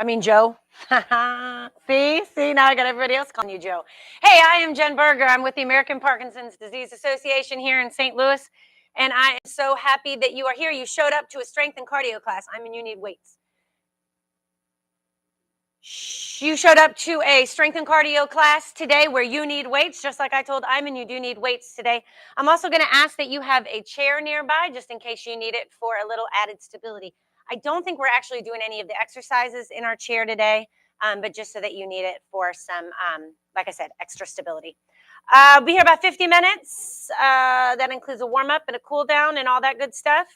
Joe. See, now I got everybody else calling you Joe. Hey, I am Jen Berger. I'm with the American Parkinson's Disease Association here in St. Louis, and I am so happy that you are here. You showed up to a strength and cardio class. You need weights. You showed up to a strength and cardio class today where you need weights, just like I told Iman, you do need weights today. I'm also going to ask that you have a chair nearby just in case you need it for a little added stability. I don't think we're actually doing any of the exercises in our chair today, but just so that you need it for some, like I said, extra stability. We'll be here about 50 minutes. That includes a warm-up and a cool-down and all that good stuff.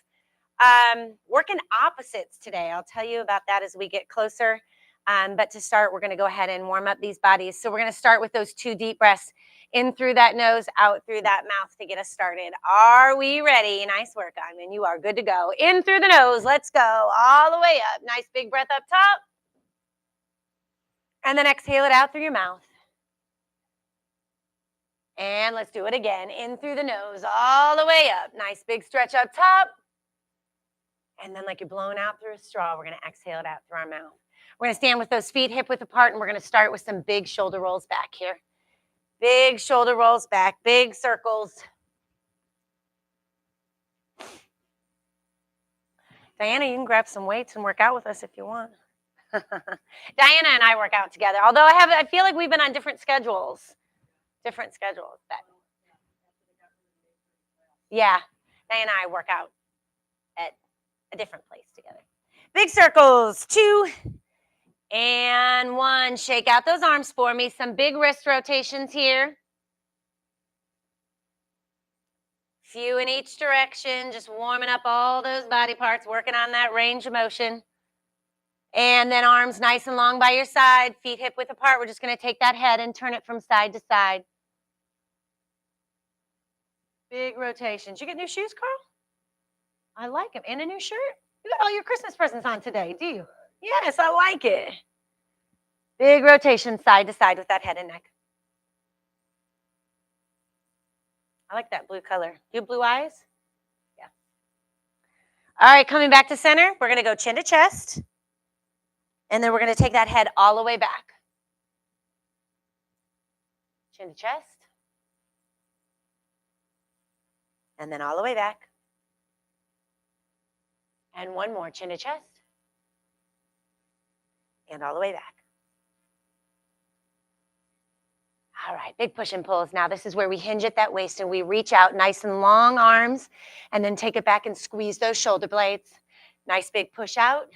Working opposites today. I'll tell you about that as we get closer. But to start, we're going to go ahead and warm up these bodies. So we're going to start with those 2 deep breaths, in through that nose, out through that mouth to get us started. Are we ready? Nice work, Iman. You are good to go. In through the nose. Let's go all the way up. Nice big breath up top. And then exhale it out through your mouth. And let's do it again. In through the nose, all the way up. Nice big stretch up top. And then like you're blowing out through a straw, we're going to exhale it out through our mouth. We're going to stand with those feet hip width apart, and we're going to start with some big shoulder rolls back here. Big shoulder rolls back, big circles. Diana, you can grab some weights and work out with us if you want. Diana and I work out together, although I feel like we've been on different schedules. But yeah, Diana and I work out at a different place together. Big circles, 2 and 1. Shake out those arms for me. Some big wrist rotations here. Few in each direction, just warming up all those body parts, working on that range of motion. And then arms nice and long by your side, feet hip width apart. We're just going to take that head and turn it from side to side. Big rotations. You get new shoes, Carl? I like them. And a new shirt? You got all your Christmas presents on today, do you? Yes, I like it. Big rotation side to side with that head and neck. I like that blue color. You have blue eyes? Yeah. All right, coming back to center. We're going to go chin to chest. And then we're going to take that head all the way back. Chin to chest. And then all the way back. And one more, chin to chest. And all the way back. All right, big push and pulls. Now this is where we hinge at that waist and we reach out, nice and long arms, and then take it back and squeeze those shoulder blades. Nice big push out.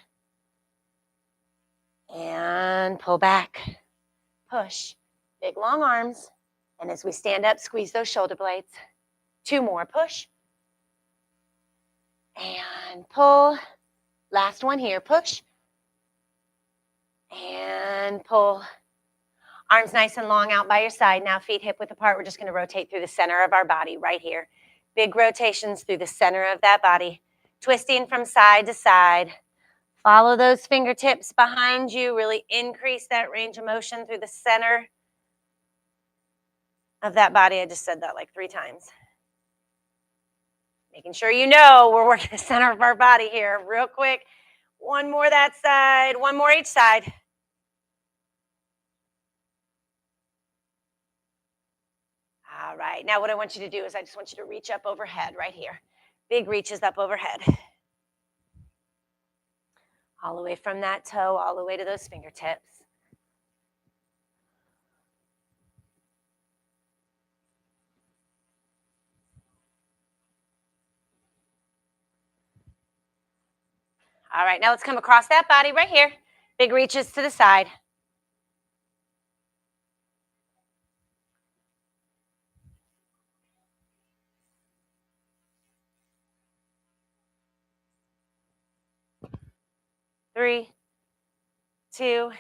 And pull back. Push. Big long arms. And as we stand up, squeeze those shoulder blades. 2 more, push. And pull. Last one here, push. And pull. Arms nice and long out by your side. Now feet hip width apart. We're just going to rotate through the center of our body right here. Big rotations through the center of that body. Twisting from side to side. Follow those fingertips behind you. Really increase that range of motion through the center of that body. I just said that like 3 times. Making sure you know we're working the center of our body here. Real quick. 1 more that side. 1 more each side. All right, now what I want you to do is I just want you to reach up overhead right here. Big reaches up overhead. All the way from that toe, all the way to those fingertips. All right, now let's come across that body right here. Big reaches to the side. Three, 2,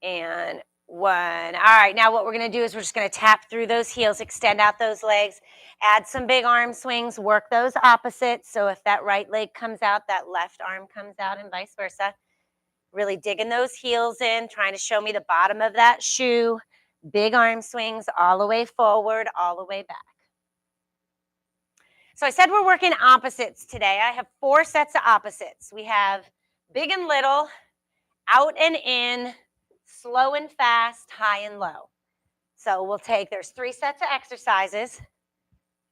and 1. All right, now what we're going to do is we're just going to tap through those heels, extend out those legs, add some big arm swings, work those opposites. So if that right leg comes out, that left arm comes out and vice versa. Really digging those heels in, trying to show me the bottom of that shoe. Big arm swings all the way forward, all the way back. So I said we're working opposites today. I have 4 sets of opposites. We have big and little, out and in, slow and fast, high and low. So we'll take, there's 3 sets of exercises,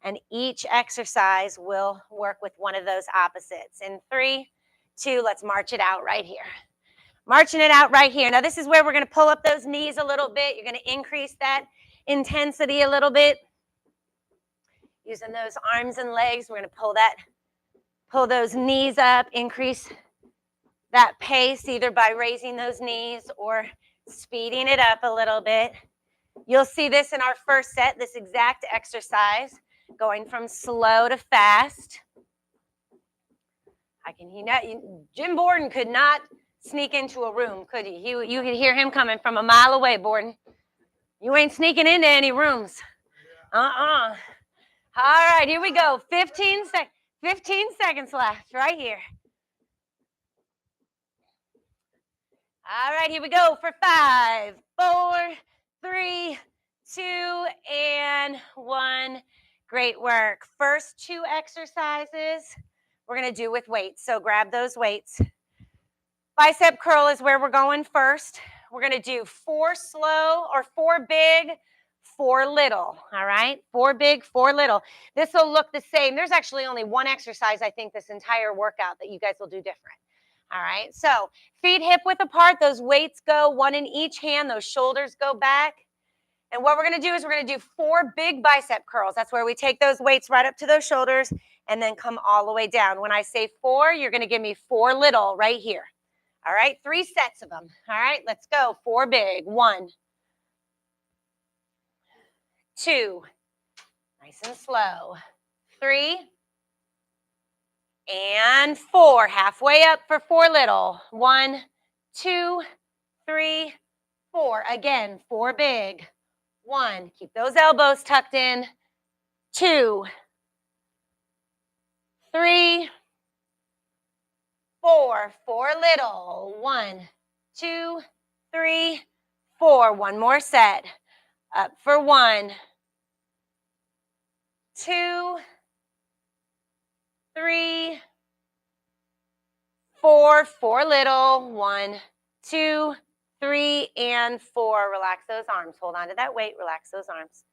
and each exercise will work with one of those opposites. In 3, 2, let's march it out right here. Marching it out right here. Now this is where we're going to pull up those knees a little bit. You're going to increase that intensity a little bit. Using those arms and legs, we're going to pull those knees up, increase that pace either by raising those knees or speeding it up a little bit. You'll see this in our first set, this exact exercise, going from slow to fast. Jim Borden could not sneak into a room, could he? You could hear him coming from a mile away, Borden. You ain't sneaking into any rooms. All right, here we go. 15 seconds left right here. All right, here we go for 5, 4, 3, 2, and 1. Great work. First 2 exercises we're going to do with weights. So grab those weights. Bicep curl is where we're going first. We're going to do 4 slow or 4 big, 4 little. All right, 4 big, 4 little. This will look the same. There's actually only one exercise, I think, this entire workout that you guys will do different. All right, so feet hip width apart. Those weights go 1 in each hand. Those shoulders go back. And what we're going to do is we're going to do 4 big bicep curls. That's where we take those weights right up to those shoulders and then come all the way down. When I say 4, you're going to give me 4 little right here. All right, 3 sets of them. All right, let's go. 4 big. 1, 2, nice and slow. 3, and 4. Halfway up for 4 little. 1, 2, 3, 4. Again, 4 big. 1, keep those elbows tucked in. 2, 3, 4. 4 little. 1, 2, 3, 4. One more set. Up for 1, 2, 3, 4. 4 little. 1, 2, 3, and 4. Relax those arms. Hold on to that weight. Relax those arms.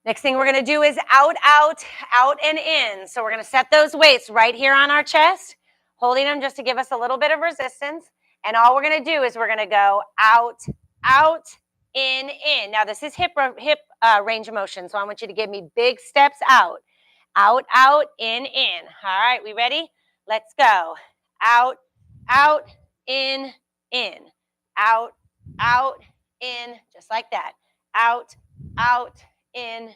Next thing we're going to do is out, out, out, and in. So we're going to set those weights right here on our chest, holding them just to give us a little bit of resistance. And all we're going to do is we're going to go out, out, in. Now this is hip range of motion. So I want you to give me big steps out, out, in. All right, we ready? Let's go. Out, out, in. Out, out, in. Just like that. Out, out, in.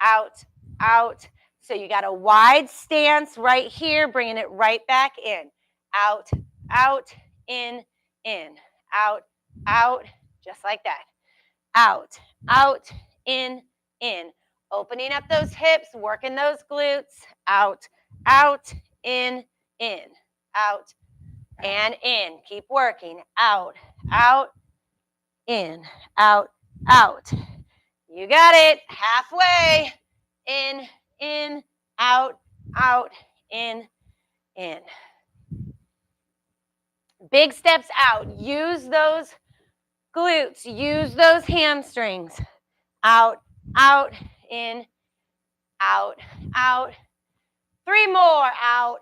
Out, out. So you got a wide stance right here, bringing it right back in. Out, out, in. Out, out. Just like that. Out, out, in. Opening up those hips, working those glutes. Out, out, in. Out, and in. Keep working. Out, out, in. Out, out. You got it. Halfway. In, out, in. Big steps out. Use those glutes. Use those hamstrings. Out, in, out. 3 more. Out.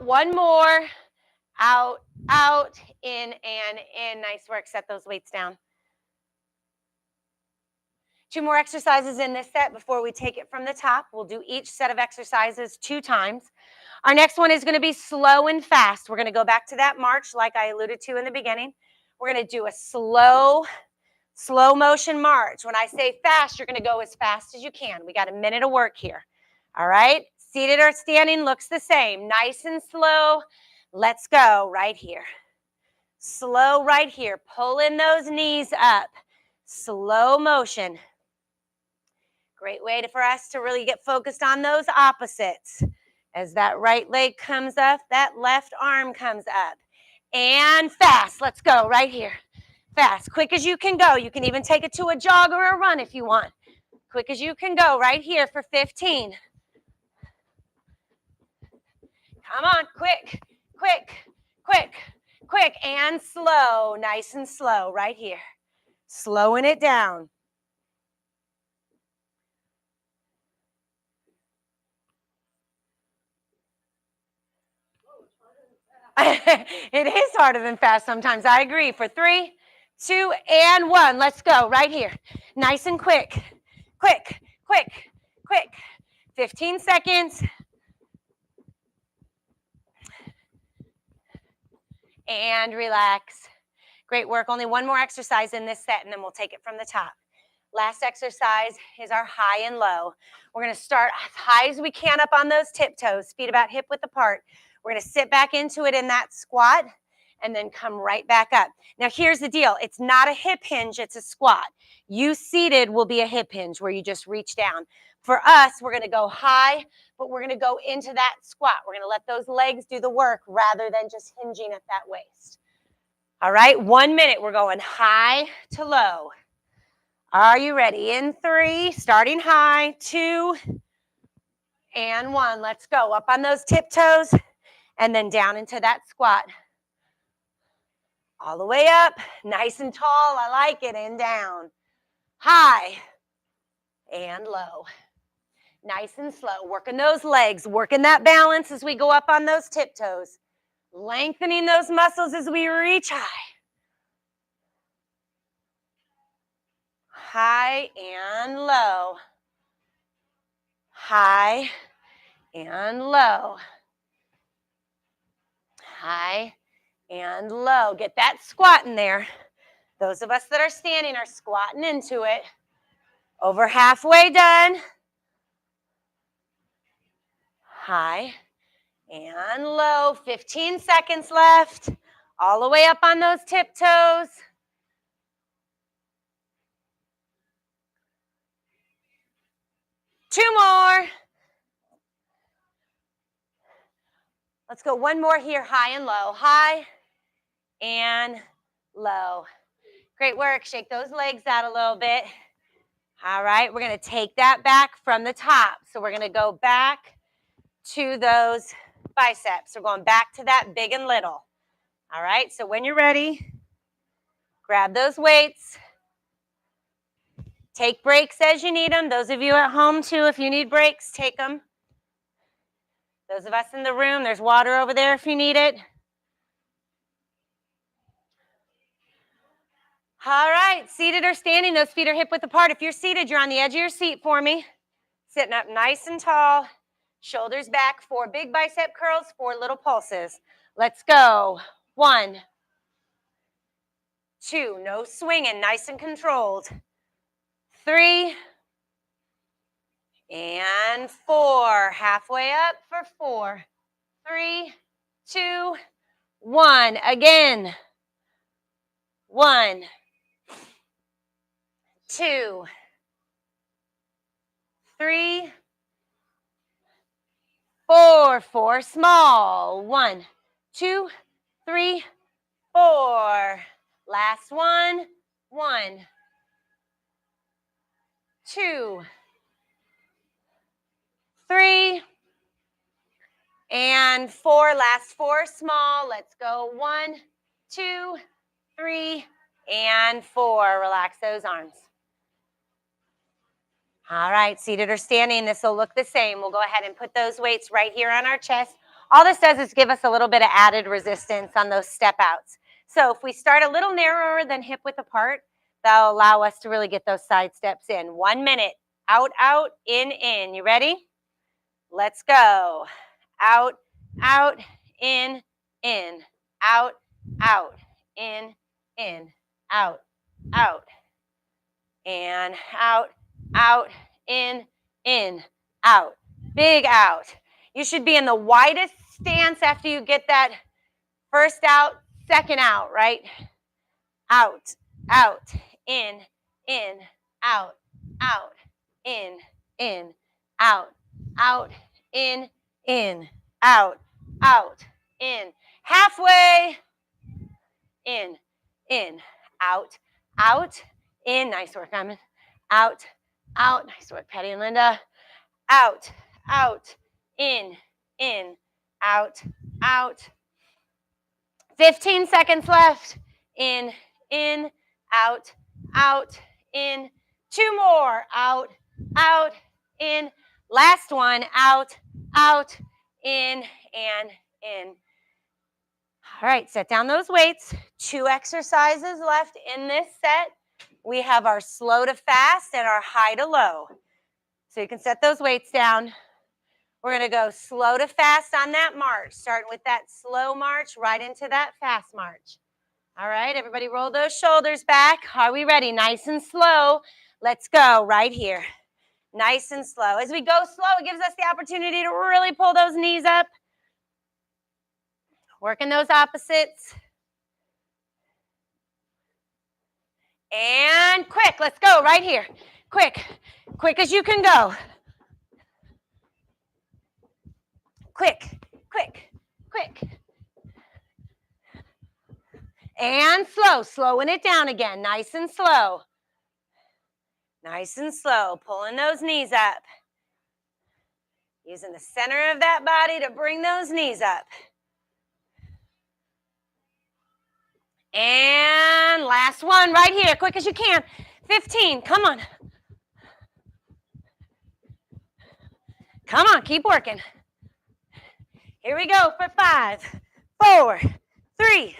1 more. Out, in, and in. Nice work. Set those weights down. 2 more exercises in this set before we take it from the top. We'll do each set of exercises 2 times. Our next one is going to be slow and fast. We're going to go back to that march like I alluded to in the beginning. We're going to do a slow motion march. When I say fast, you're going to go as fast as you can. We got a minute of work here. All right? Seated or standing looks the same. Nice and slow. Let's go right here. Slow right here. Pull in those knees up. Slow motion. Great way for us to really get focused on those opposites. As that right leg comes up, that left arm comes up. And fast. Let's go right here. Fast. Quick as you can go. You can even take it to a jog or a run if you want. Quick as you can go right here for 15. Come on, quick, quick, quick, quick, and slow, nice and slow right here. Slowing it down. It is harder than fast sometimes. I agree. For 3, 2, and 1. Let's go right here. Nice and quick. Quick, quick, quick. 15 seconds. And relax. Great work. Only one more exercise in this set, and then we'll take it from the top. Last exercise is our high and low. We're going to start as high as we can up on those tiptoes, feet about hip width apart. We're going to sit back into it in that squat and then come right back up. Now, here's the deal. It's not a hip hinge. It's a squat. You seated will be a hip hinge where you just reach down. For us, we're going to go high, but we're going to go into that squat. We're going to let those legs do the work rather than just hinging at that waist. All right, 1 minute. We're going high to low. Are you ready? In 3, starting high, 2, and 1. Let's go. Up on those tiptoes and then down into that squat. All the way up, nice and tall. I like it. And down. High and low. Nice and slow. Working those legs, working that balance as we go up on those tiptoes. Lengthening those muscles as we reach high. High and low. High and low. High and low. Get that squat in there. Those of us that are standing are squatting into it. Over halfway done. High and low. 15 seconds left. All the way up on those tiptoes. Two more. Let's go one more here, high and low. High and low. Great work. Shake those legs out a little bit. All right, we're going to take that back from the top. So we're going to go back to those biceps. We're going back to that big and little. All right, so when you're ready, grab those weights. Take breaks as you need them. Those of you at home too, if you need breaks, take them. Those of us in the room, there's water over there if you need it. All right, seated or standing, those feet are hip width apart. If you're seated, you're on the edge of your seat for me. Sitting up nice and tall, shoulders back, 4 big bicep curls, 4 little pulses. Let's go. 1, 2, no swinging, nice and controlled. 3, and 4. Halfway up for 4. 3, 2, 1. Again. 1, 2, 3, 4. 4 small. 1, 2, 3, 4. Last one. 1, 2, 3, and 4. Last 4 small. Let's go. 1, 2, 3, and 4. Relax those arms. All right, seated or standing, this will look the same. We'll go ahead and put those weights right here on our chest. All this does is give us a little bit of added resistance on those step outs. So if we start a little narrower than hip width apart, that'll allow us to really get those side steps in. 1 minute. Out, out, in. You ready? Let's go. Out, out, in. Out, out, in. Out, out. And out, in, out. Big out. You should be in the widest stance after you get that first out, second out, right? Out, in, out, in, out, in, out, in. Halfway, in, out, in. Nice work, Simon. Out. Nice work, Patty and Linda. Out, in, out, out. 15 seconds left. In, out, out, in. 2 more. Out, out, in. Last one. Out, out, in, and in. All right, set down those weights. 2 exercises left in this set. We have our slow to fast and our high to low. So you can set those weights down. We're going to go slow to fast on that march, starting with that slow march right into that fast march. All right, everybody roll those shoulders back. Are we ready? Nice and slow. Let's go right here. Nice and slow. As we go slow, it gives us the opportunity to really pull those knees up. Working those opposites. And quick, let's go right here. Quick, quick as you can go. Quick, quick, quick. And slow, slowing it down again, nice and slow. Nice and slow, pulling those knees up. Using the center of that body to bring those knees up. And last one right here, quick as you can. 15, come on. Come on, keep working. Here we go for 5, 4, 3,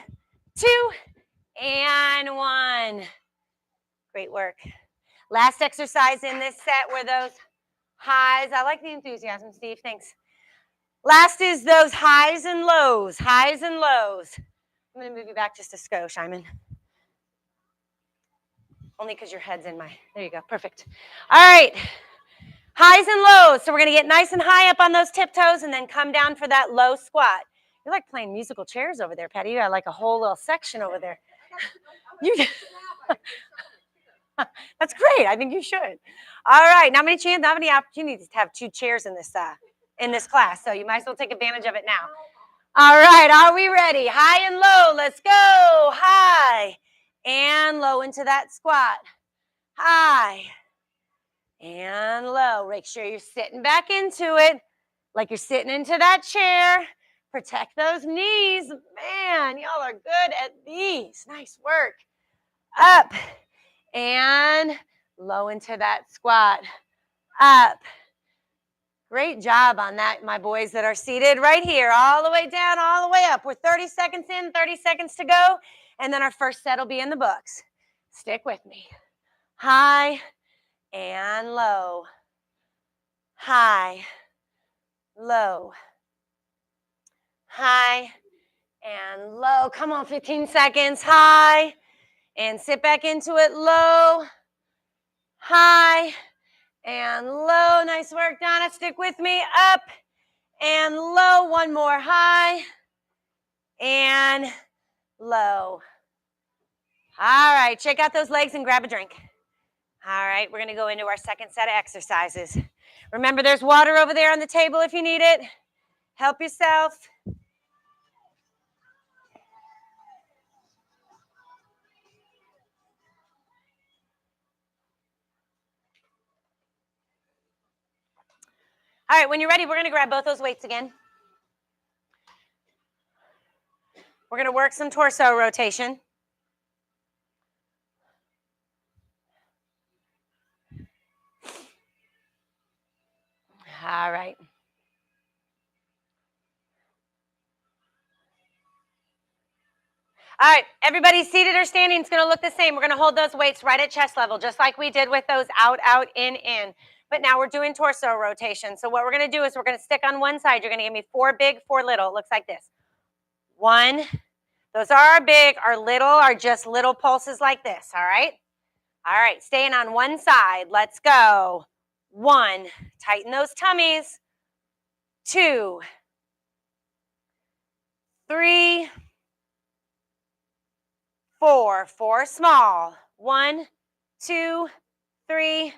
2, and 1. Great work. Last exercise in this set were those highs. I like the enthusiasm, Steve. Thanks. Last is those highs and lows. Highs and lows. I'm going to move you back just a skosh, Simon. Only because your head's in my... There you go. Perfect. All right. Highs and lows. So we're going to get nice and high up on those tiptoes and then come down for that low squat. You're like playing musical chairs over there, Patty. You got like a whole little section over there. You... That's great. I think you should. All right. Not many opportunities to have 2 chairs in this class, so you might as well take advantage of it now. All right. Are we ready? High and low. Let's go. High and low into that squat. High and low. Make sure you're sitting back into it like you're sitting into that chair. Protect those knees. Man, y'all are good at these. Nice work. Up. And low into that squat. Up. Great job on that, my boys that are seated right here. All the way down, all the way up. We're 30 seconds in, 30 seconds to go. And then our first set will be in the books. Stick with me. High and low. High, low. High and low. Come on, 15 seconds. High. And sit back into it, low, high, and low. Nice work, Donna. Stick with me. Up and low. One more. High and low. All right. Check out those legs and grab a drink. All right. We're going to go into our second set of exercises. Remember, there's water over there on the table if you need it. Help yourself. All right, when you're ready, we're going to grab both those weights again. We're going to work some torso rotation. All right. All right, everybody seated or standing is going to look the same. We're going to hold those weights right at chest level, just like we did with those out, out, in. But now we're doing torso rotation. So what we're going to do is we're going to stick on one side. You're going to give me 4 big, 4 little. It looks like this. 1. Those are our big. Our little are just little pulses like this, all right? All right, staying on one side. Let's go. 1. Tighten those tummies. 2. 3. 4. 4 small. 1, 2, 3,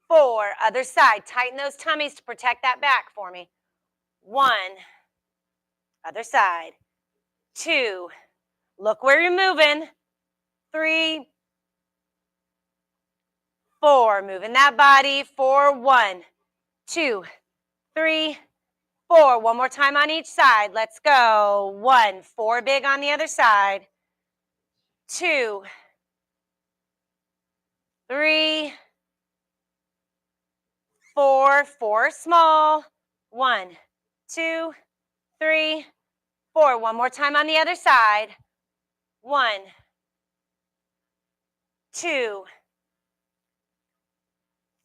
4. Other side. Tighten those tummies to protect that back for me. 1. Other side. 2. Look where you're moving. 3, 4. Moving that body. 4, 1, 2, 3, 4. One more time on each side. Let's go. 1, 4 big on the other side. 2, 3, 4, 4 small. 1, 2, 3, 4. One more time on the other side. 1, 2,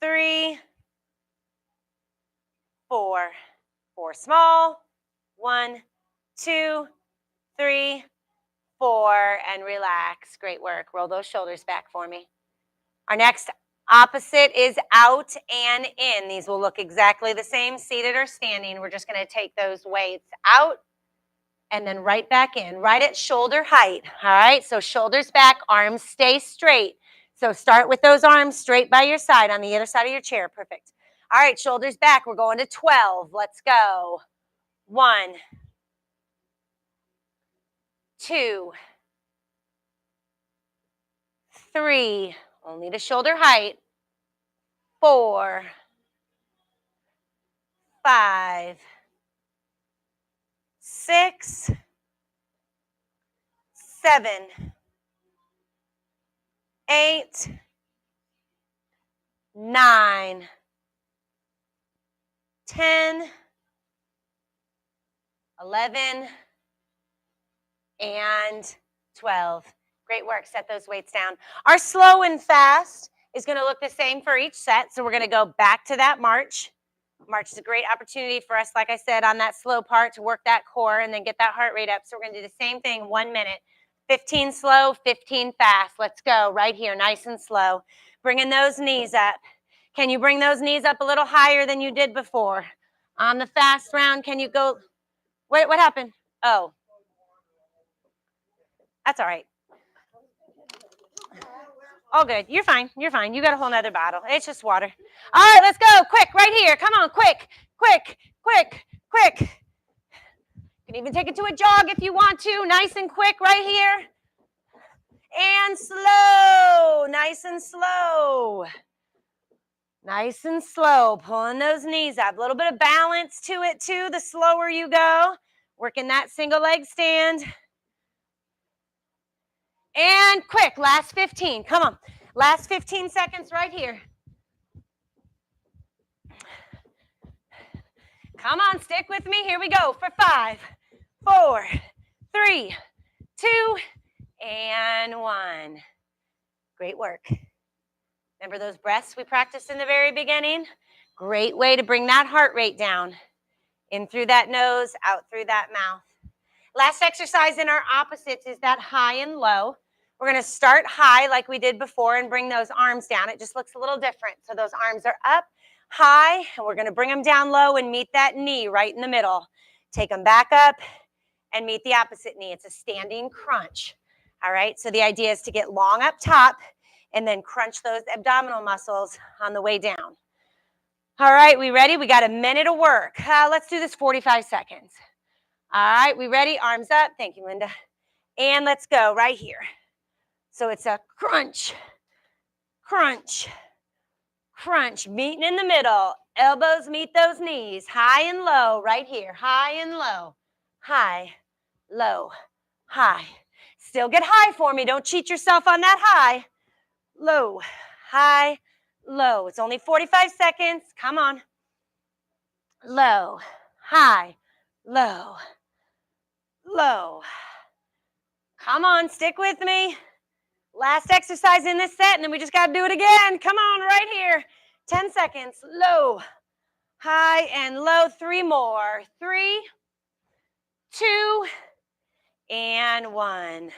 3, 4. 4 small. 1, 2, 3, 4, and relax. Great work. Roll those shoulders back for me. Our next opposite is out and in. These will look exactly the same, seated or standing. We're just going to take those weights out and then right back in, right at shoulder height. All right, so shoulders back, arms stay straight. So start with those arms straight by your side on the other side of your chair. Perfect. All right, shoulders back. We're going to 12. Let's go. 1, 2, 3, only to shoulder height. 4, 5, 6, 7, 8, 9, 10, 11, and 12. Great work. Set those weights down. Our slow and fast is going to look the same for each set. So we're going to go back to that march. March is a great opportunity for us, like I said, on that slow part to work that core and then get that heart rate up. So we're going to do the same thing, 1 minute. 15 slow, 15 fast. Let's go right here, nice and slow. Bringing those knees up. Can you bring those knees up a little higher than you did before? On the fast round, can you go? Wait, what happened? Oh, that's all right. All good. You're fine. You're fine. You got a whole nother bottle. It's just water. All right, let's go. Quick, right here. Come on, quick, quick, quick, quick. You can even take it to a jog if you want to. Nice and quick right here. And slow. Nice and slow. Nice and slow. Pulling those knees up. A little bit of balance to it too, the slower you go. Working that single leg stand. And quick, last 15. Come on. Last 15 seconds right here. Come on, stick with me. Here we go for 5, 4, 3, 2, and 1. Great work. Remember those breaths we practiced in the very beginning? Great way to bring that heart rate down. In through that nose, out through that mouth. Last exercise in our opposites is that high and low. We're going to start high like we did before and bring those arms down. It just looks a little different. So those arms are up high, and we're going to bring them down low and meet that knee right in the middle. Take them back up and meet the opposite knee. It's a standing crunch. All right, so the idea is to get long up top and then crunch those abdominal muscles on the way down. All right, we ready? We got a minute of work. Let's do this 45 seconds. All right, we ready? Arms up. Thank you, Linda. And let's go right here. So it's a crunch, crunch, crunch, meeting in the middle. Elbows meet those knees, high and low right here, high and low, high, low, high. Still get high for me. Don't cheat yourself on that high. Low, high, low. It's only 45 seconds. Come on. Low, high, low, low. Come on, stick with me. Last exercise in this set, and then we just got to do it again. Come on, right here. 10 seconds. Low, high, and low. 3 more. 3, 2, and 1.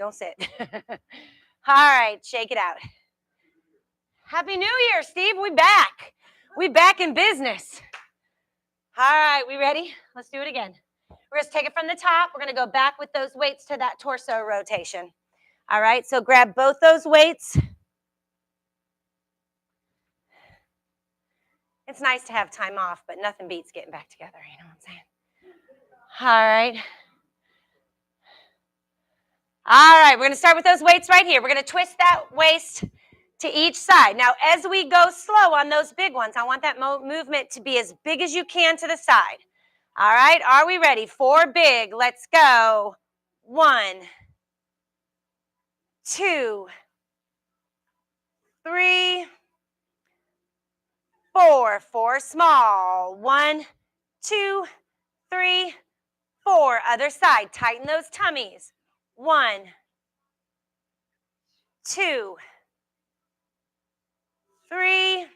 Don't sit. All right, shake it out. Happy New Year, Steve. We back. We back in business. All right, we ready? Let's do it again. We're going to take it from the top. We're going to go back with those weights to that torso rotation. All right, so grab both those weights. It's nice to have time off, but nothing beats getting back together, you know what I'm saying? All right. All right, we're going to start with those weights right here. We're going to twist that waist to each side. Now, as we go slow on those big ones, I want that movement to be as big as you can to the side. All right, are we ready? 4 big, let's go. 1, 2, 3, 4. 4 small. 1, 2, 3, 4. Other side, tighten those tummies. 1, 2, 3,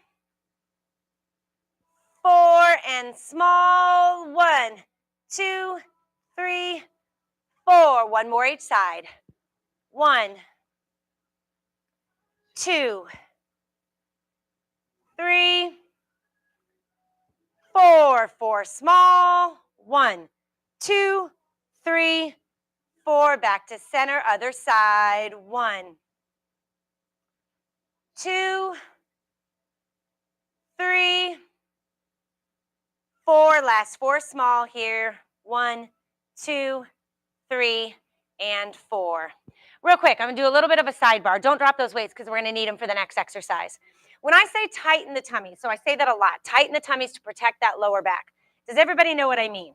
4, and small. 1, 2, 3, 4. One more each side. 1, 2, 3, 4. 4 small. 1, 2, 3, 4. Back to center. Other side. 1, 2, 3, 4. Last 4 small here. 1, 2, 3, and 4. Real quick, I'm going to do a little bit of a sidebar. Don't drop those weights because we're going to need them for the next exercise. When I say tighten the tummy, so I say that a lot, tighten the tummies to protect that lower back. Does everybody know what I mean?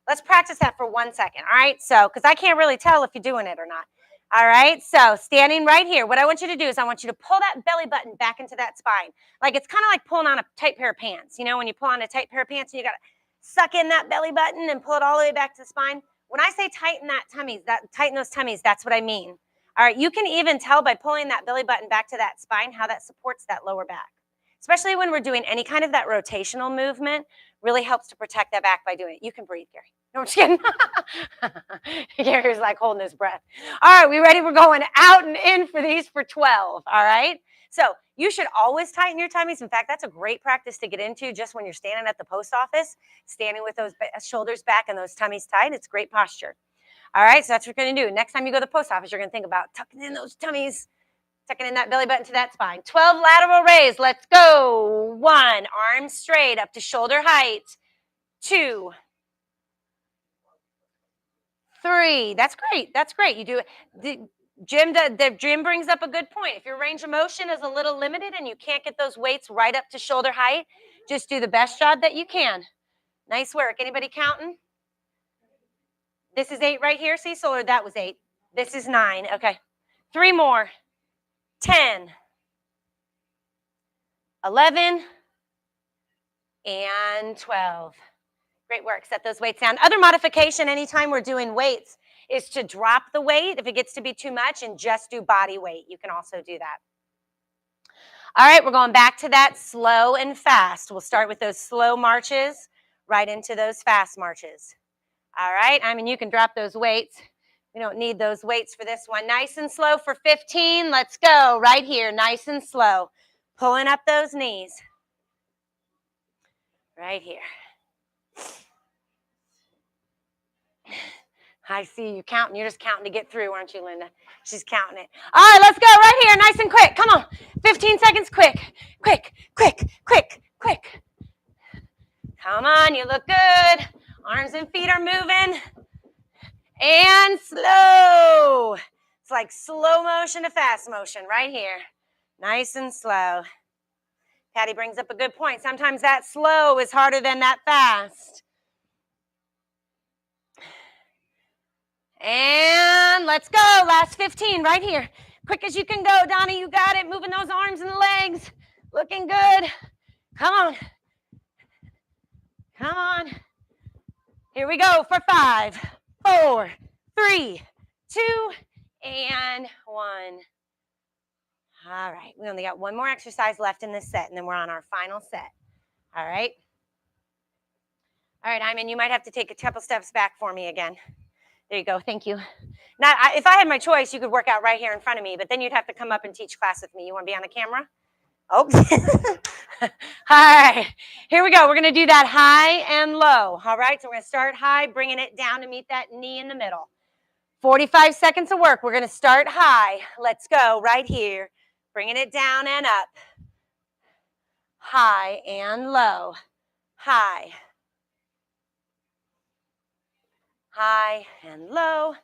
Let's practice that for 1 second, all right? So, because I can't really tell if you're doing it or not. All right, so standing right here, what I want you to do is I want you to pull that belly button back into that spine. Like it's kind of like pulling on a tight pair of pants. You know, when you pull on a tight pair of pants and you got to suck in that belly button and pull it all the way back to the spine. When I say tighten those tummies, that's what I mean. All right, you can even tell by pulling that belly button back to that spine how that supports that lower back. Especially when we're doing any kind of that rotational movement, really helps to protect that back by doing it. You can breathe, Gary. No, I'm just kidding. Gary's like holding his breath. All right, we ready? We're going out and in for these for 12, all right? So you should always tighten your tummies. In fact, that's a great practice to get into just when you're standing at the post office, standing with those shoulders back and those tummies tight. It's great posture. All right, so that's what you're going to do. Next time you go to the post office, you're going to think about tucking in those tummies, tucking in that belly button to that spine. 12 lateral raise. Let's go. 1, arms straight up to shoulder height. 2, 3. That's great. That's great. You do it. The gym brings up a good point. If your range of motion is a little limited and you can't get those weights right up to shoulder height, just do the best job that you can. Nice work. Anybody counting? This is 8 right here, Cecil, or that was 8? This is 9. Okay. 3 more. 10, 11, and 12. Great work. Set those weights down. Other modification anytime we're doing weights is to drop the weight if it gets to be too much and just do body weight. You can also do that. All right, we're going back to that slow and fast. We'll start with those slow marches right into those fast marches. All right, I mean, you can drop those weights. We don't need those weights for this one. Nice and slow for 15. Let's go right here, nice and slow. Pulling up those knees. Right here. I see you counting. You're just counting to get through, aren't you, Linda? She's counting it. All right, let's go right here, nice and quick. Come on. 15 seconds, quick, quick, quick, quick, quick. Come on, you look good. Arms and feet are moving. And slow. It's like slow motion to fast motion right here. Nice and slow. Patty brings up a good point. Sometimes that slow is harder than that fast. And let's go. Last 15 right here. Quick as you can go, Donnie. You got it. Moving those arms and the legs. Looking good. Come on. Come on. Here we go for 5, 4, 3, 2, and 1. All right. We only got one more exercise left in this set, and then we're on our final set. All right. All right, Iman, you might have to take a couple steps back for me again. There you go. Thank you. Now, if I had my choice, you could work out right here in front of me, but then you'd have to come up and teach class with me. You want to be on the camera? Oh. All right. Here we go. We're going to do that high and low. All right. So we're going to start high, bringing it down to meet that knee in the middle. 45 seconds of work. We're going to start high. Let's go right here. Bringing it down and up. High and low. High. High and low.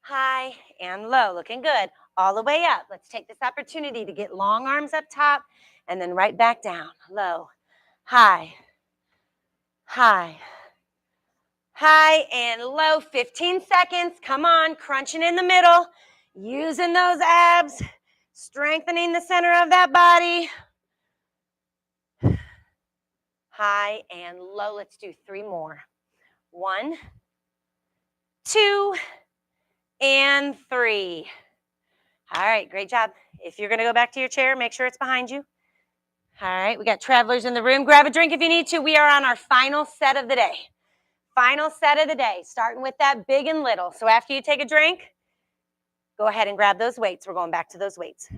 High and low. Looking good. all the way up. Let's take this opportunity to get long arms up top and then right back down. Low, high, high, high, and low. 15 seconds. Come on, crunching in the middle, using those abs, strengthening the center of that body. High and low. Let's do 3 more. 1, 2, and 3. All right, great job. If you're going to go back to your chair, make sure it's behind you. All right, we got travelers in the room. Grab a drink if you need to. We are on our final set of the day. Final set of the day, starting with that big and little. So after you take a drink, go ahead and grab those weights. We're going back to those weights.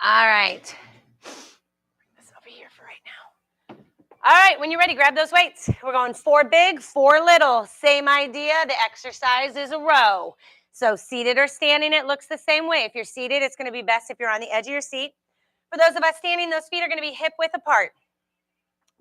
All right. Bring this over here for right now. All right, when you're ready, grab those weights. We're going 4 big, 4 little. Same idea. The exercise is a row. So seated or standing, it looks the same way. If you're seated, it's going to be best if you're on the edge of your seat. For those of us standing, those feet are going to be hip width apart.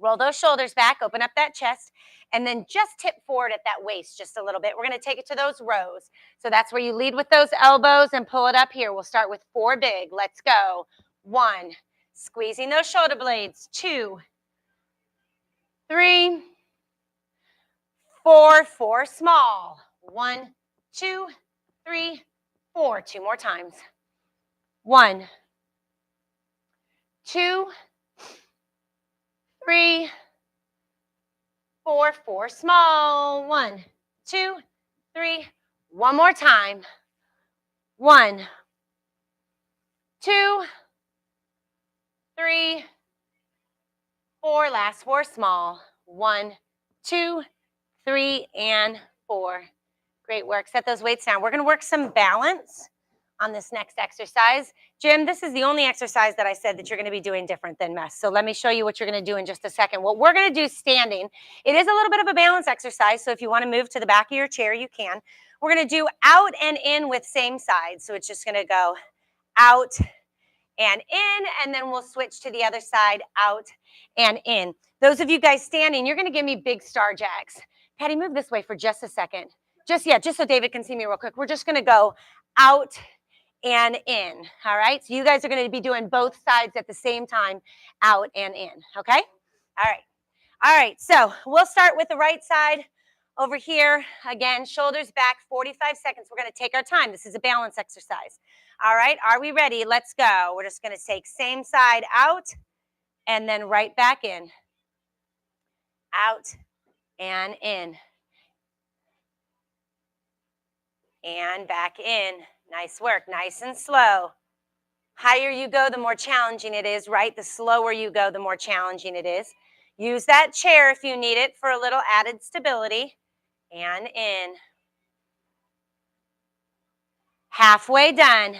Roll those shoulders back, open up that chest, and then just tip forward at that waist just a little bit. We're going to take it to those rows. So that's where you lead with those elbows and pull it up here. We'll start with 4 big. Let's go. 1, squeezing those shoulder blades. 2, 3, 4, 4 small. 1, 2, 3, 4. 2 more times. 1, 2, 3, 4, 4 small. 1, 2, 3. One more time. 1, 2, 3, 4. Last 4 small. 1, 2, 3, and 4. Great work. Set those weights down. We're going to work some balance on this next exercise. Jim, this is the only exercise that I said that you're going to be doing different than MES. So let me show you what you're going to do in just a second. What we're going to do standing, it is a little bit of a balance exercise. So if you want to move to the back of your chair, you can. We're going to do out and in with same side. So it's just going to go out and in, and then we'll switch to the other side, out and in. Those of you guys standing, you're going to give me big star jacks. Patty, move this way for just a second. Just so David can see me real quick. We're just going to go out and in, all right? So you guys are going to be doing both sides at the same time, out and in, okay? All right, so we'll start with the right side over here. Again, shoulders back, 45 seconds. We're going to take our time. This is a balance exercise. All right, are we ready? Let's go. We're just going to take same side out and then right back in. Out and in. And back in. Nice work, nice and slow. Higher you go, the more challenging it is, right? The slower you go, the more challenging it is. Use that chair if you need it for a little added stability. And in. Halfway done.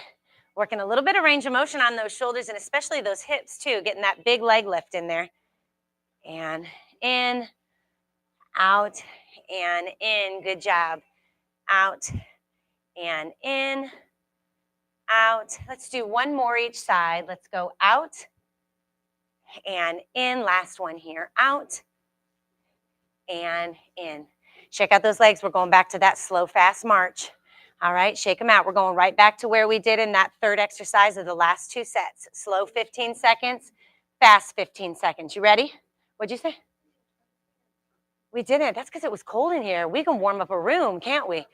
Working a little bit of range of motion on those shoulders and especially those hips too, getting that big leg lift in there. And in, out, and in. Good job. Out, and in, out. Let's do 1 more each side. Let's go out and in. Last one here. Out and in. Shake out those legs. We're going back to that slow, fast march. All right, shake them out. We're going right back to where we did in that third exercise of the last 2 sets. Slow 15 seconds, fast 15 seconds. You ready? What'd you say? We didn't. That's because it was cold in here. We can warm up a room, can't we?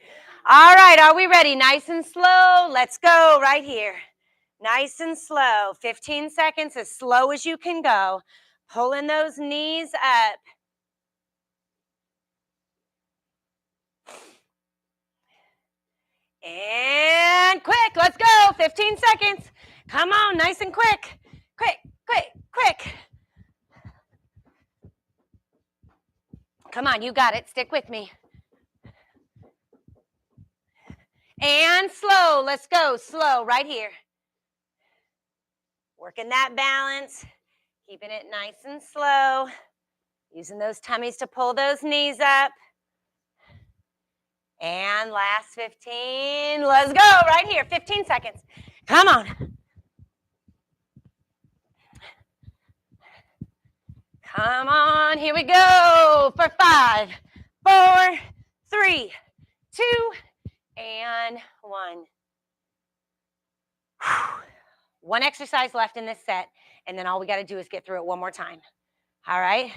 All right, are we ready? Nice and slow. Let's go right here. Nice and slow. 15 seconds, as slow as you can go. Pulling those knees up. And quick, let's go. 15 seconds. Come on, nice and quick. Quick, quick, quick. Come on, you got it. Stick with me. And slow. Let's go. Slow right here. Working that balance. Keeping it nice and slow. Using those tummies to pull those knees up. And last 15. Let's go right here. 15 seconds. Come on. Come on, here we go for 5, 4, 3, 2, and 1. One exercise left in this set, and then all we got to do is get through it one more time. All right?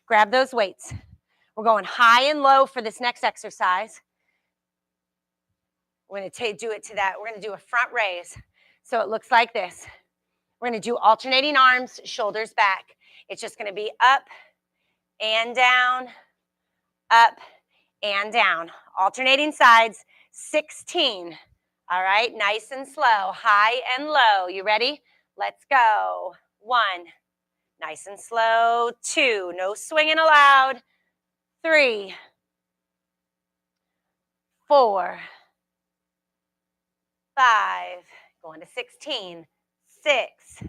Grab those weights. We're going high and low for this next exercise. We're going to do it to that. We're going to do a front raise. So it looks like this. We're going to do alternating arms, shoulders back. It's just going to be up and down, up and down. Alternating sides, 16. All right, nice and slow, high and low. You ready? Let's go. 1, nice and slow. 2, no swinging allowed. 3, 4, 5, going to 16, 6,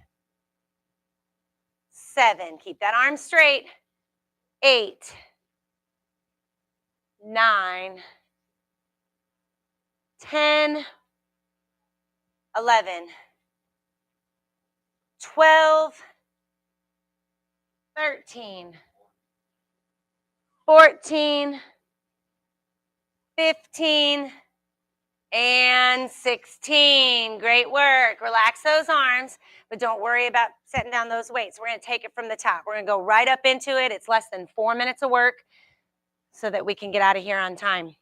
7, keep that arm straight. 8, 9, 10, 11, 12, 13, 14, 15, and 16. Great work. Relax those arms, but don't worry about setting down those weights. We're going to take it from the top. We're going to go right up into it. It's less than 4 minutes of work so that we can get out of here on time.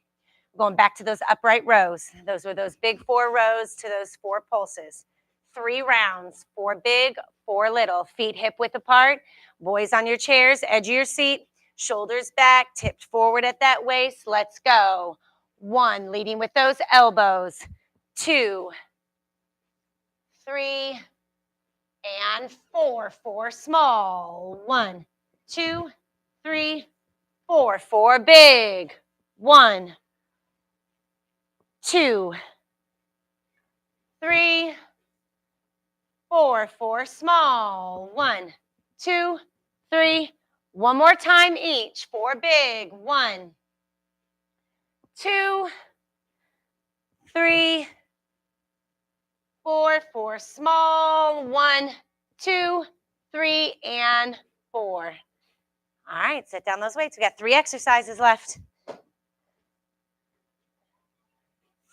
Going back to those upright rows. Those were those big 4 rows to those 4 pulses. 3 rounds, 4 big, 4 little. Feet hip width apart. Boys on your chairs, edge of your seat. Shoulders back, tipped forward at that waist. Let's go. 1, leading with those elbows. 2, 3, and 4. 4 small. 1, 2, 3, 4. 4 big. 1, 2, 3, 4. 4 small. 1, 2, 3. One more time each. 4 big. 1, 2, 3, 4. 4 small. 1, 2, 3, and 4. All right, set down those weights. We got 3 exercises left.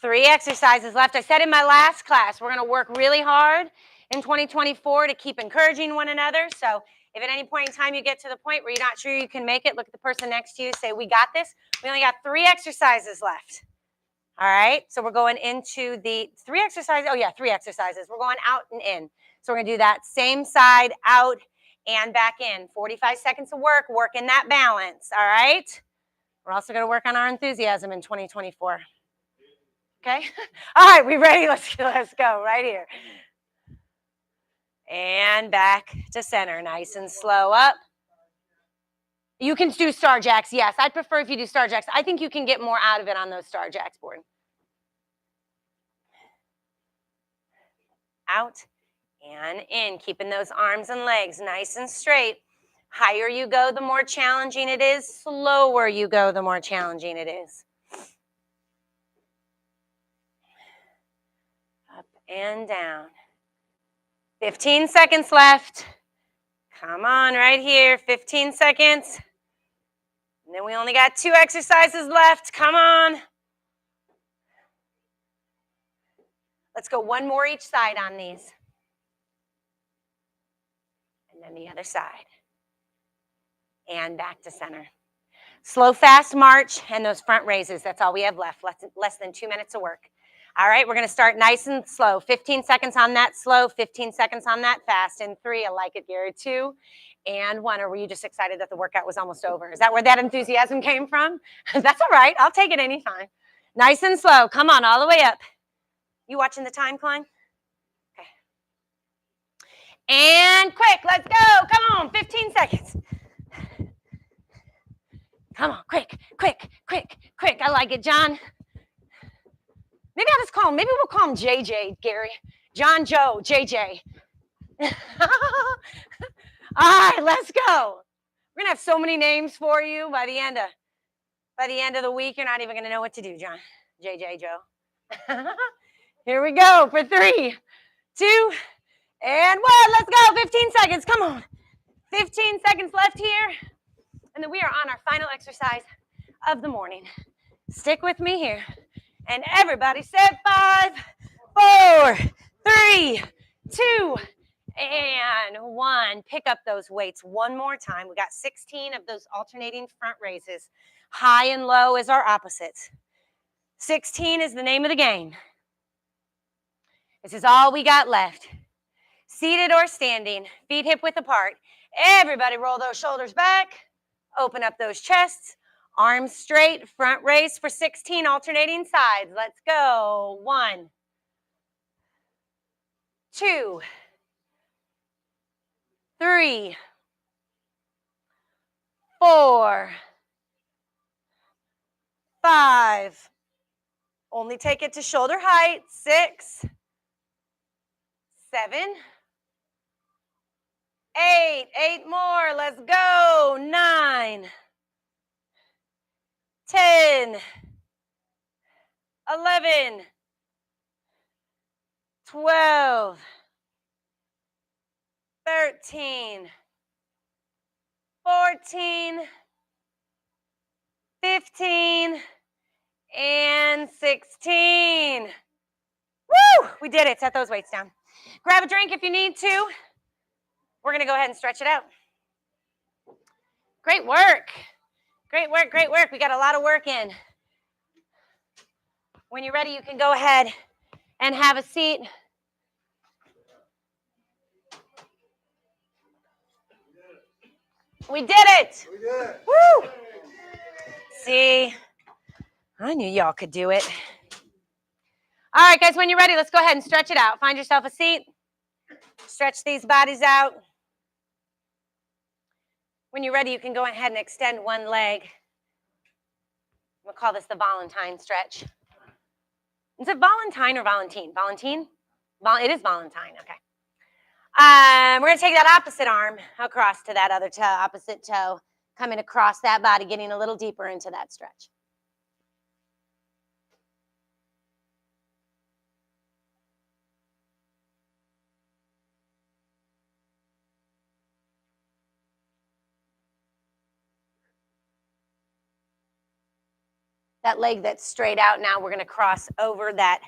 3 exercises left. I said in my last class, we're going to work really hard in 2024 to keep encouraging one another. So if at any point in time you get to the point where you're not sure you can make it, look at the person next to you, say, we got this. We only got 3 exercises left. All right, so we're going into the 3 exercises. Oh, yeah, 3 exercises. We're going out and in. So we're going to do that same side, out and back in. 45 seconds of work, working that balance. All right, we're also going to work on our enthusiasm in 2024. Okay, all right, we ready? Let's go right here. And back to center, nice and slow up. You can do star jacks, yes. I'd prefer if you do star jacks. I think you can get more out of it on those star jacks board. Out and in, keeping those arms and legs nice and straight. Higher you go, the more challenging it is. Slower you go, the more challenging it is. Up and down. 15 seconds left. Come on, right here, 15 seconds. And then we only got 2 exercises left. Come on. Let's go 1 more each side on these. And then the other side. And back to center. Slow, fast march and those front raises. That's all we have left. Less than 2 minutes of work. All right, we're going to start nice and slow. 15 seconds on that slow, 15 seconds on that fast. And 3, I like it, Gary. 2 and 1. Or were you just excited that the workout was almost over? Is that where that enthusiasm came from? That's all right. I'll take it anytime. Nice and slow. Come on, all the way up. You watching the time, Klein? Okay. And quick, let's go. Come on, 15 seconds. Come on, quick, quick, quick, quick. I like it, John. Maybe I'll just call him. Maybe we'll call him JJ, Gary. John, Joe, JJ. All right, let's go. We're gonna have so many names for you by the end of the week. You're not even gonna know what to do, John. JJ, Joe. Here we go for 3, 2, and 1. Let's go. 15 seconds. Come on. 15 seconds left here, and then we are on our final exercise of the morning. Stick with me here. And everybody said 5, 4, 3, 2, and 1. Pick up those weights one more time. We got 16 of those alternating front raises. High and low is our opposites. 16 is the name of the game. This is all we got left. Seated or standing, feet hip width apart. Everybody roll those shoulders back. Open up those chests. Arms straight, front raise for 16, alternating sides. Let's go. 1, 2, 3, 4, 5. Only take it to shoulder height. 6, 7, 8. 8 more. Let's go. 9, 10, 11, 12, 13, 14, 15, and 16. Woo! We did it. Set those weights down. Grab a drink if you need to. We're going to go ahead and stretch it out. Great work. Great work, great work. We got a lot of work in. When you're ready, you can go ahead and have a seat. We did it. We did it. Woo! See, I knew y'all could do it. All right, guys, when you're ready, let's go ahead and stretch it out. Find yourself a seat. Stretch these bodies out. When you're ready, you can go ahead and extend one leg. We'll call this the Valentine stretch. Is it Valentine or Valentine? Valentine? It is Valentine, okay. We're going to take that opposite arm across to that other toe, opposite toe, coming across that body, getting a little deeper into that stretch. That leg that's straight out now, we're going to cross over that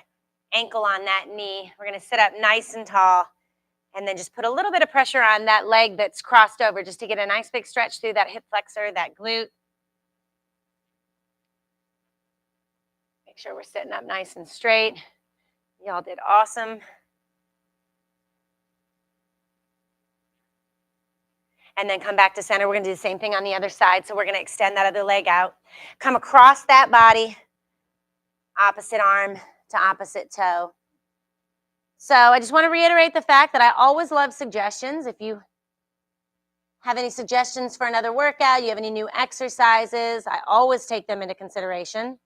ankle on that knee. We're going to sit up nice and tall and then just put a little bit of pressure on that leg that's crossed over just to get a nice big stretch through that hip flexor, that glute. Make sure we're sitting up nice and straight. Y'all did awesome. And then come back to center. We're going to do the same thing on the other side. So we're going to extend that other leg out. Come across that body, opposite arm to opposite toe. So I just want to reiterate the fact that I always love suggestions. If you have any suggestions for another workout, you have any new exercises, I always take them into consideration.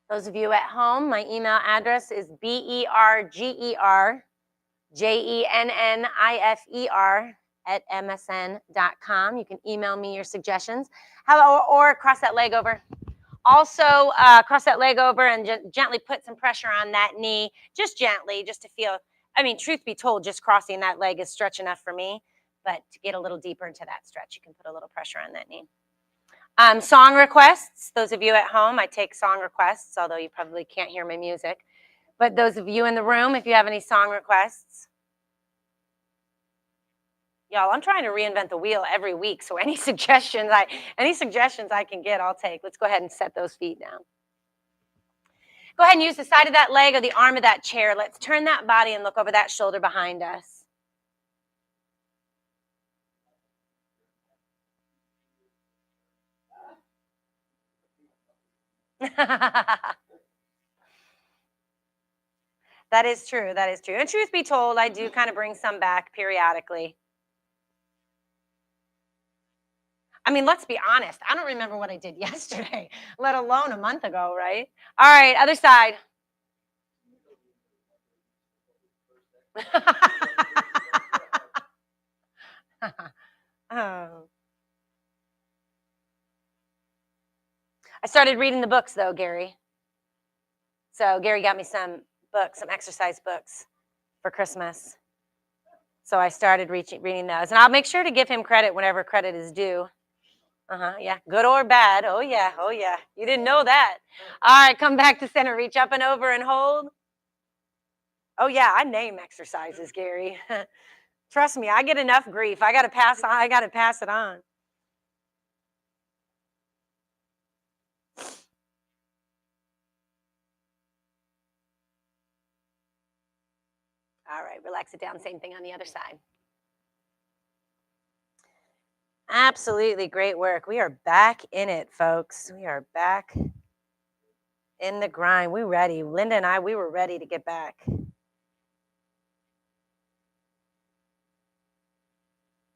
Those of you at home, my email address is bergennifer@msn.com. You can email me your suggestions. Or cross that leg over. Also, cross that leg over and gently put some pressure on that knee, just gently, just to feel, I mean, truth be told, just crossing that leg is stretch enough for me, but to get a little deeper into that stretch, you can put a little pressure on that knee. Song requests, those of you at home, I take song requests, although you probably can't hear my music. But those of you in the room, if you have any song requests, y'all, I'm trying to reinvent the wheel every week, so any suggestions I can get, I'll take. Let's go ahead and set those feet down. Go ahead and use the side of that leg or the arm of that chair. Let's turn that body and look over that shoulder behind us. That is true. That is true. And truth be told, I do kind of bring some back periodically. I mean, let's be honest. I don't remember what I did yesterday, let alone a month ago, right? All right, other side. Oh. I started reading the books, though, Gary. So Gary got me some books, some exercise books for Christmas. So I started reading those. And I'll make sure to give him credit whenever credit is due. Yeah. Good or bad. Oh, yeah. Oh, yeah. You didn't know that. All right. Come back to center. Reach up and over and hold. Oh, yeah. I name exercises, Gary. Trust me, I get enough grief. I got to pass on. I got to pass it on. All right. Relax it down. Same thing on the other side. Absolutely great work. We are back in it, folks. We are back in the grind. We're ready. Linda and I, we were ready to get back.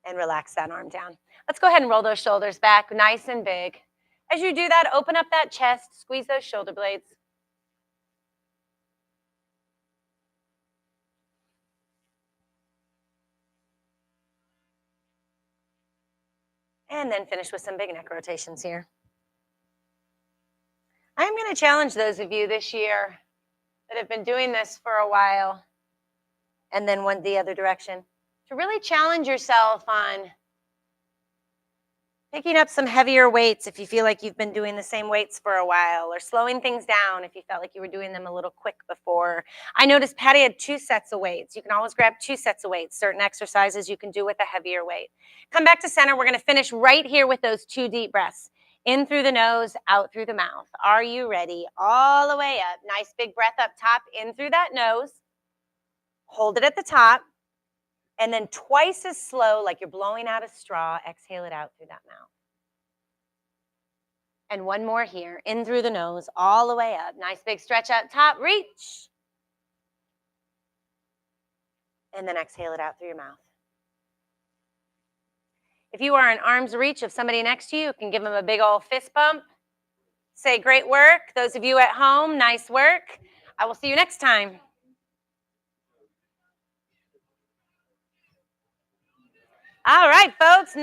And relax that arm down. Let's go ahead and roll those shoulders back nice and big. As you do that, open up that chest, squeeze those shoulder blades. And then finish with some big neck rotations here. I'm going to challenge those of you this year that have been doing this for a while, and then went the other direction, to really challenge yourself on picking up some heavier weights if you feel like you've been doing the same weights for a while, or slowing things down if you felt like you were doing them a little quick before. I noticed Patty had 2 sets of weights. You can always grab 2 sets of weights. Certain exercises you can do with a heavier weight. Come back to center. We're going to finish right here with those 2 deep breaths. In through the nose, out through the mouth. Are you ready? All the way up. Nice big breath up top, in through that nose. Hold it at the top. And then twice as slow, like you're blowing out a straw, exhale it out through that mouth. And one more here, in through the nose, all the way up. Nice big stretch up top, reach. And then exhale it out through your mouth. If you are in arm's reach of somebody next to you, you can give them a big old fist bump. Say, great work. Those of you at home, nice work. I will see you next time. All right, folks.